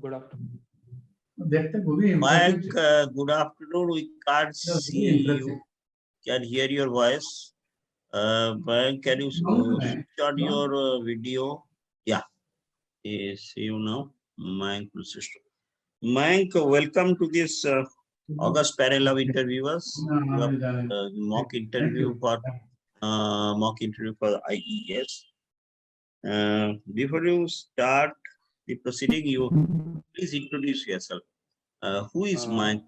good afternoon. Mayank, good afternoon. We can't see you. Can hear your voice. Mayank, can you switch on your video? Yeah, see you now. Mayank Kulshreshtha. Mayank, welcome to this August panel of interviewers. Mock interview for IES. Before you start the proceeding, you please introduce yourself. Who is Mayank?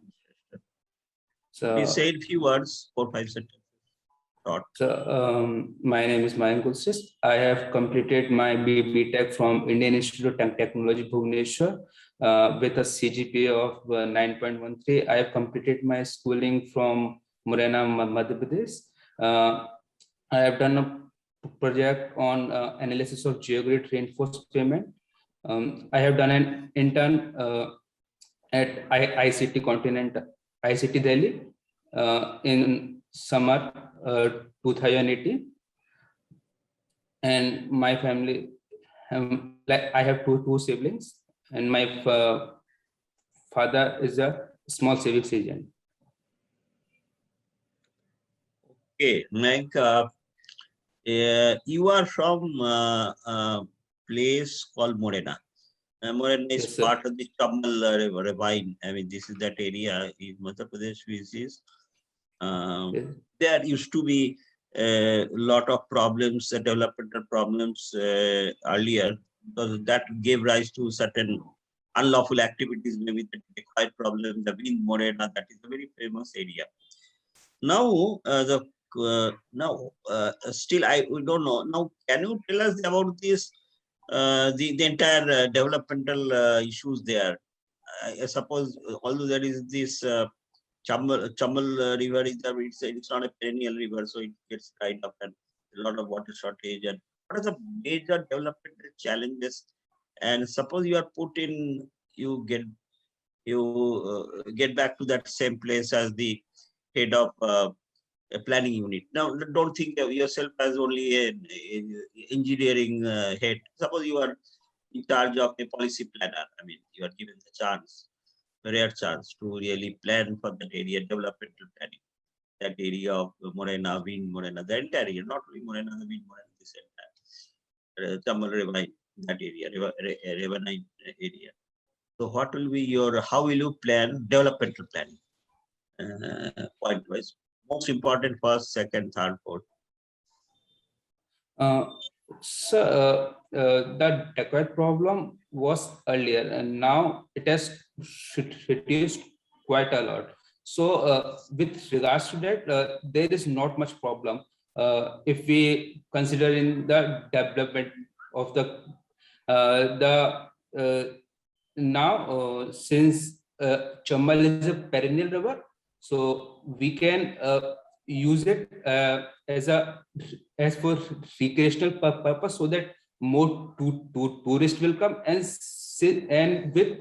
Please say in few words, 4-5 sentences. My name is Mayank Kulshreshtha. I have completed my B.Tech from Indian Institute of Technology, Bhubaneswar, with a CGPA of 9.13. I have completed my schooling from Morena, Madhya Pradesh. I have done a project on analysis of geogrid reinforced payment. I have done an intern at ICT Continent, ICT Delhi in summer 2018, and my family, I have two siblings, and my father is a small civics agent. Okay, Mayank, you are from a place called Morena. Morena is Yes, part of the Chamal Ravine. I mean, this is that area in Madhya Pradesh, which is yes. there used to be a lot of problems, developmental problems earlier, because that gave rise to certain unlawful activities, maybe the quiet problem, the wind Morena, that is a very famous area. Now, still we don't know. Now, can you tell us about this, the entire developmental issues there? I suppose, although there is this Chamal river is there, it's not a perennial river, so it gets dried up and a lot of water shortage. And what are the major developmental challenges? And suppose you are put in, you get back to that same place as the head of a planning unit. Now, don't think of yourself as only an engineering head. Suppose you are in charge of a policy planner. I mean, you are given the chance, a rare chance to really plan for that area, developmental planning, that area of Morena, Wind Morena, the entire area, not only Morena, the Wind Morena, this entire Chamal Ravine, that area, Ravine area. So, what will be your, how will you plan developmental planning? Point wise, most important, first, second, third, fourth. The dacoit problem was earlier, and now it has reduced quite a lot. So, with regards to that, there is not much problem if we consider in the development of the now since Chamal is a perennial river, so we can use it as for recreational purpose, so that more tourists will come, and with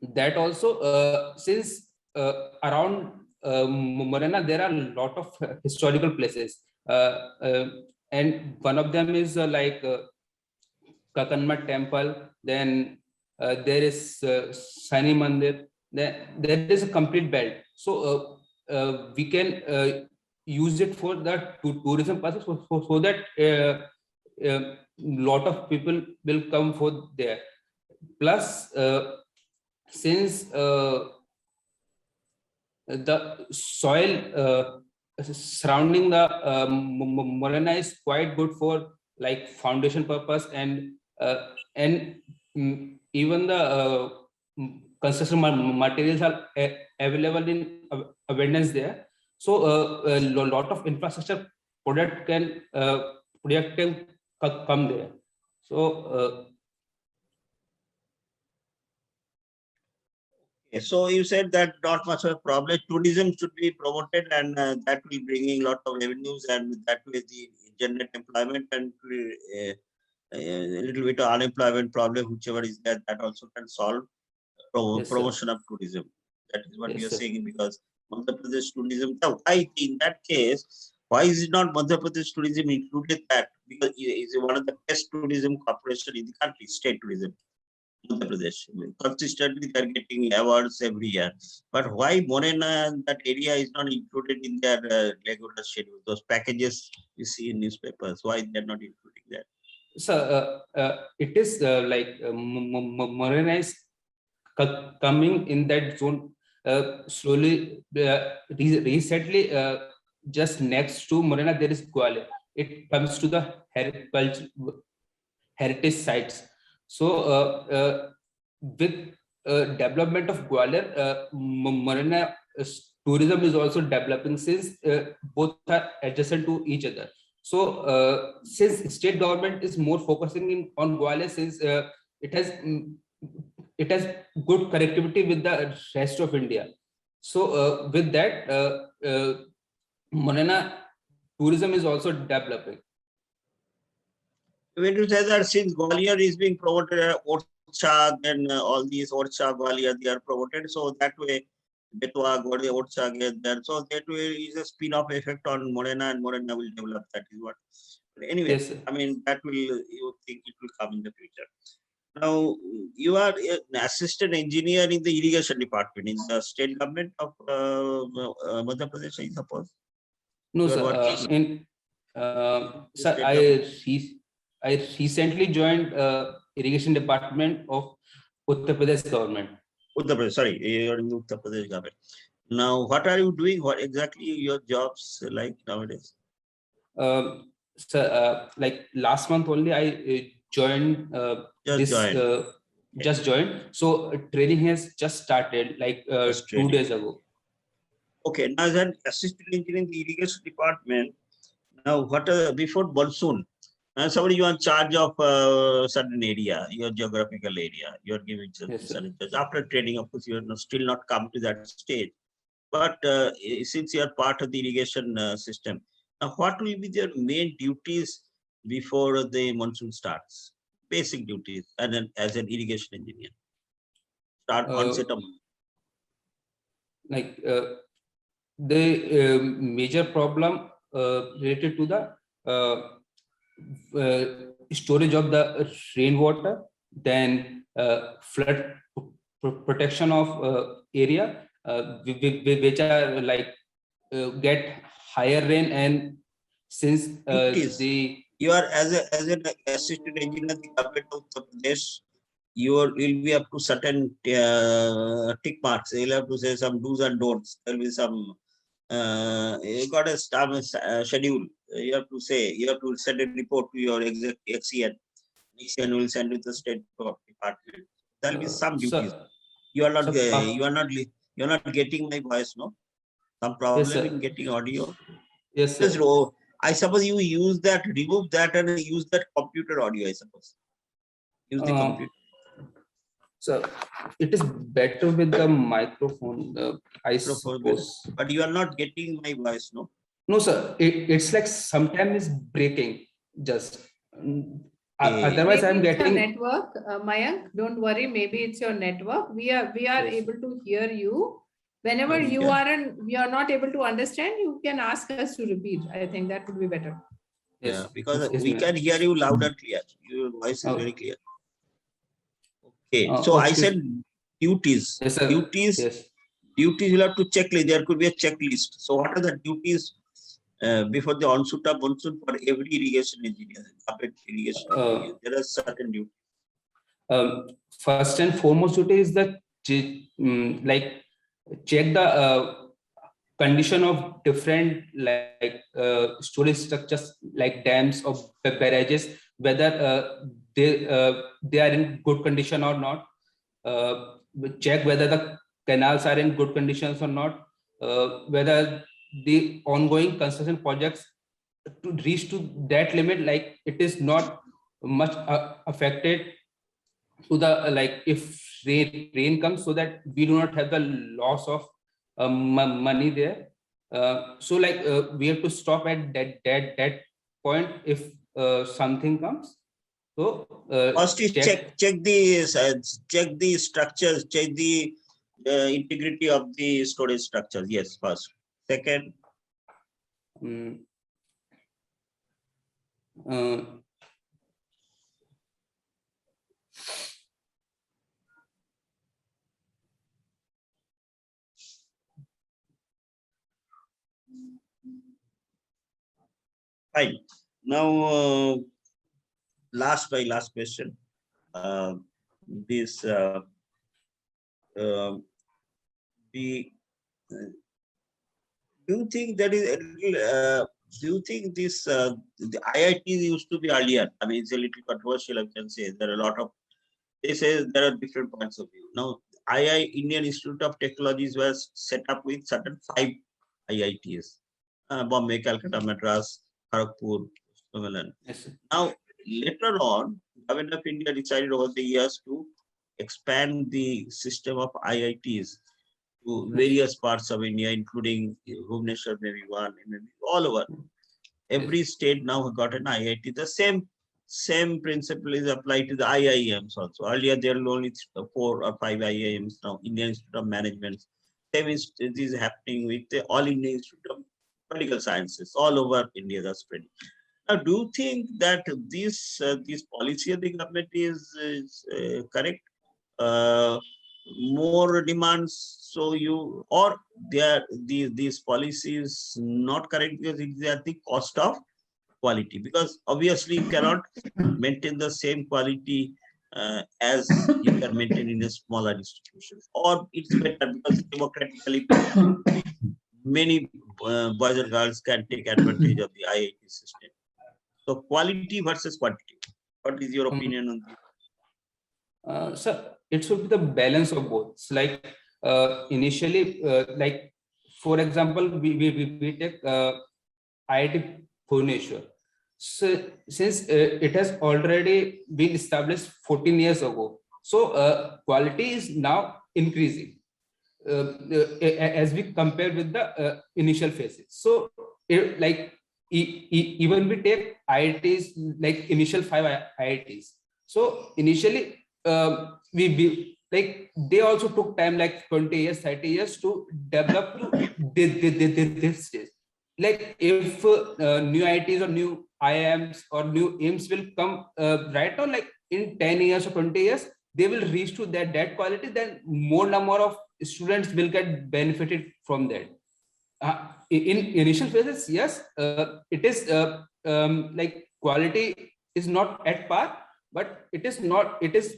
that also, since around Morena there are a lot of historical places, and one of them is like Kakanma temple, then there is Sani Mandir, then there is a complete belt. So we can use it for the tourism purpose, so that lot of people will come for there. Plus, since the soil surrounding the Morena is quite good for like foundation purpose, and even the construction materials are available in abundance there. So a lot of infrastructure project can come there. So you said that not much of a problem. Tourism should be promoted, and that will bring in a lot of revenues, and that will generate employment, and a little bit of unemployment problem, whichever is there, that also can solve. Promotion of tourism. That is what we are saying, because Madhya Pradesh tourism. Now, in that case, why is it not Madhya Pradesh tourism included that? Because it is one of the best tourism corporation in the country, state tourism. Madhya Pradesh. Consistently, they are getting awards every year. But why Morena and that area is not included in their regular schedule? Those packages you see in newspapers, why they are not including that? So it is like Morena is coming in that zone slowly. Recently, just next to Morena, there is Gwalior. It comes to the heritage sites. So with development of Gwalior, Morena tourism is also developing, since both are adjacent to each other. So since state government is more focusing on Gwalior, since it has good connectivity with the rest of India. So with that, Morena tourism is also developing. When you say that since Gwalior is being promoted, Orchha and all these Orchha, Gwalior, they are promoted. So that way, Betwa, Gwalior, Orchha get there. So that way is a spin-off effect on Morena, and Morena will develop. That is what. But anyway, Yes, I mean, that will, you think it will come in the future. Now, you are an assistant engineer in the irrigation department in the state government of Madhya Pradesh, I suppose. no, You are sir. working Sir, I recently joined irrigation department of Uttar Pradesh government. Uttar Pradesh, sorry, you are in Uttar Pradesh government. Now, what are you doing? What exactly your jobs like nowadays? So, like last month only, I joined just joined. So training has just started, like 2 days ago. Okay, now as an assistant engineer in the irrigation department, now what before monsoon, somebody you are in charge of a certain area, your geographical area, you are giving certain after training, of course, you are still not come to that stage. But since you are part of the irrigation system, now what will be their main duties before the monsoon starts? Basic duties as an irrigation engineer. Start onset of like the major problem related to the storage of the rainwater, then flood protection of area which are like get higher rain, and since you are as an assistant engineer in the government of Uttar Pradesh, you will be up to certain tick marks. You'll have to say some do's and don'ts. There will be some you got a schedule. You have to say, you have to send a report to your XCN. XCN will send it to the state department. There will be some duties. You are not you are not getting my voice, no? Some problem in getting audio. Yes, sir. I suppose you use that, remove that, and use that computer audio, I suppose. Use the computer. So it is better with the microphone, I suppose. But you are not getting my voice, no? No, sir. It's like sometimes it's breaking. Just otherwise, I'm getting network. Mayank, don't worry. Maybe it's your network. We are able to hear you. Whenever you are not able to understand, you can ask us to repeat. I think that would be better. Yes, because we can hear you loud and clear. Your voice is very clear. Okay, so I said duties. Yes, sir. Duties you'll have to checklist. There could be a checklist. So what are the duties before the onset of monsoon for every irrigation engineer? There are certain duties. First and foremost duty is that like check the condition of different like storage structures like dams or barrages, whether they are in good condition or not. Check whether the canals are in good conditions or not. Whether the ongoing construction projects to reach to that limit, like it is not much affected to the like if rain comes, so that we do not have the loss of money there. So like we have to stop at that point if something comes. So first is check the structures, check the integrity of the storage structures. Yes, first. Second, Fine. Now, last question. This the do you think that is do you think this the IIT used to be earlier? I mean, it's a little controversial. I can say there are a lot of they say there are different points of view. Now, Indian Institute of Technologies was set up with certain 5 IITs: Bombay, Calcutta, Madras, Kharagpur, Switzerland. Yes, sir. Now, later on, Government of India decided over the years to expand the system of IITs to various parts of India, including Bhubaneswar, maybe one, maybe all over. Every state now got an IIT. The same principle is applied to the IIMs also. Earlier, there were only 4 or 5 IIMs. Now, Indian Institute of Management. Same is happening with the All India Institute of Medical Sciences. All over India, that's spreading. Now, do you think that this policy of the government is correct? More demands, so you or these policies not correct because it is at the cost of quality, because obviously you cannot maintain the same quality as you can maintain in a smaller institution, or it's better because democratically many boys and girls can take advantage of the IIT system. So quality versus quantity. What is your opinion on this? Sir, it should be the balance of both. It's like initially, like for example, we take IIT Bhubaneswar. So since it has already been established 14 years ago, so quality is now increasing as we compare with the initial phases. So like even we take IITs, like initial 5 IITs. So initially we like they also took time, like 20 years, 30 years to develop to this stage. Like if new IITs or new IIMs or new AIMs will come right now, like in 10 years or 20 years, they will reach to that quality, then more number of students will get benefited from that. In initial phases, yes, it is like quality is not at par, but it is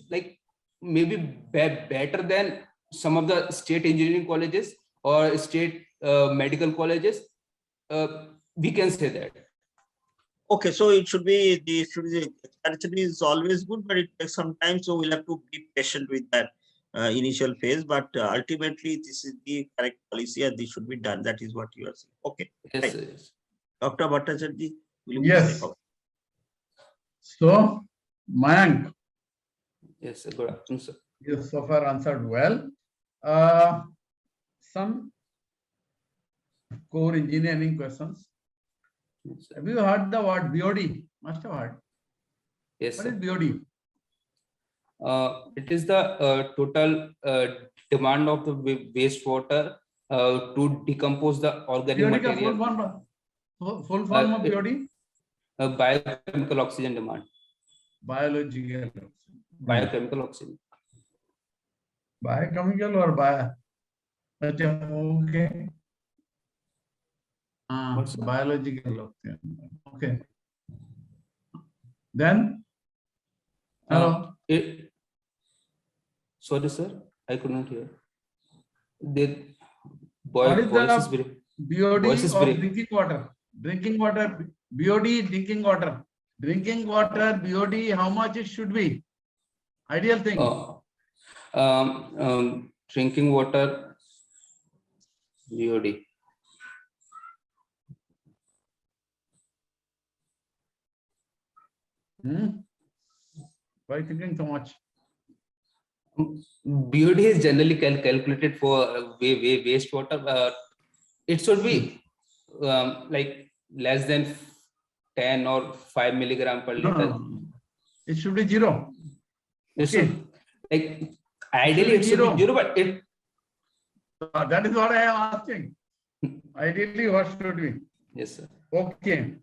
like maybe better than some of the state engineering colleges or state medical colleges. We can say that. Okay, so it should be the expansion is always good, but it takes some time, so we'll have to be patient with that initial phase. But ultimately, this is the correct policy, and this should be done. That is what you are saying. Okay. Yes, right. yes. Dr. Bhattacharya, will you yes. say? So, Mayank, Yes, sir. Good afternoon, sir. you so far answered well. Some core engineering questions. Yes, sir. Have you heard the word BOD? Must have heard. Yes, What sir. is BOD? It is the total demand of the wastewater to decompose the organic BOD का material. full form of BOD? Biochemical oxygen demand. Biological. Biochemical oxygen. Biochemical or bio? Okay. What's that? Biological oxygen. Okay. Then? Hello? Sorry, sir. I could not hear. What is Voice is the very. BOD Voice is of very. drinking water? Drinking water, BOD, drinking water. Drinking water, BOD, how much it should be? Ideal thing. Drinking water, BOD. Why thinking so much? BOD is generally calculated for wastewater. It should be like less than 10 or 5 milligram per liter. No. It should be 0. It Okay. should, like ideally it should be 0, but it. That is what I am asking. Ideally, what should be? Yes, sir. Okay.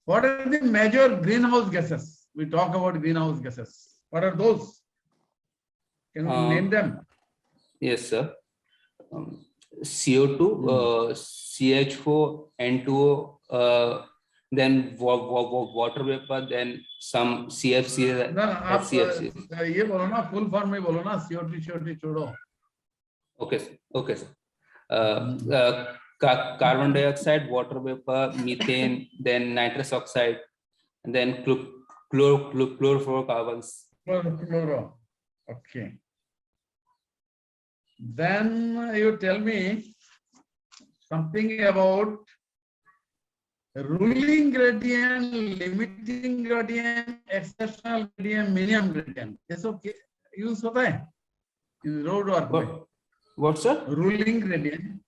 What are the major greenhouse gases? We talk about greenhouse gases. What are those? Can you name them? Yes, sir. CO2, CH4, N2O, then water vapor, then some CFC, ना आप HCFC. ये बोलो ना full form में बोलो ना CO2 छोड़ो. Okay, sir. Okay, sir. Carbon dioxide, water vapor, methane, then nitrous oxide, and then chlorofluorocarbons. Chloro. Okay. Then you tell me something about ruling gradient, limiting gradient, exceptional gradient, minimum gradient. ये सब use होता है in road work में. What, sir? Ruling gradient.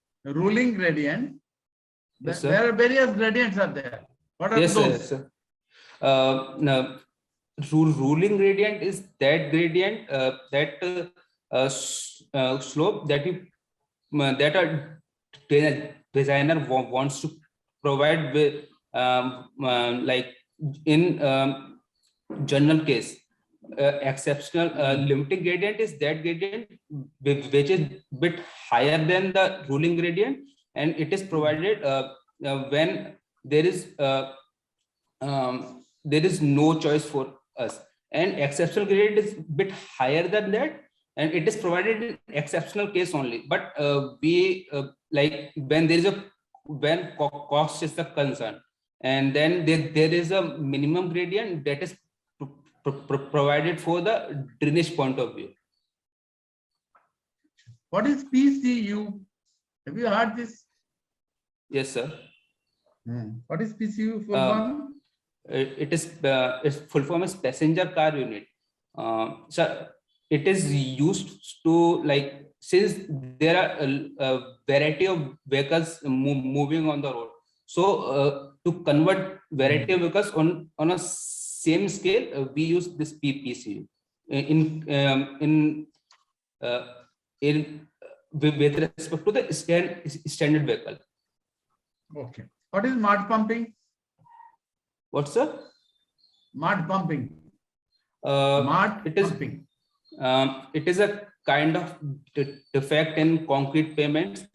Yes, sir. There are various gradients are there. What are Yes, those? yes, sir. No, ruling gradient is that gradient slope that that a designer wants to provide with, like in general case. Exceptional limiting gradient is that gradient which is bit higher than the ruling gradient, and it is provided when there is no choice for us. And exceptional gradient is bit higher than that, and it is provided in exceptional case only. But we like when there is when cost is the concern, and then there is a minimum gradient that is provided for the drainage point of view. What is PCU? Have you heard this? Yes, sir. What is PCU full form? It is its full form is passenger car unit. So it is used to, like, since there are a variety of vehicles moving on the road, so to convert variety of vehicles on a same scale, we use this PCU in with respect to the standard vehicle. Okay. What is mud pumping? What, sir? Mud pumping. It is a kind of defect in concrete pavements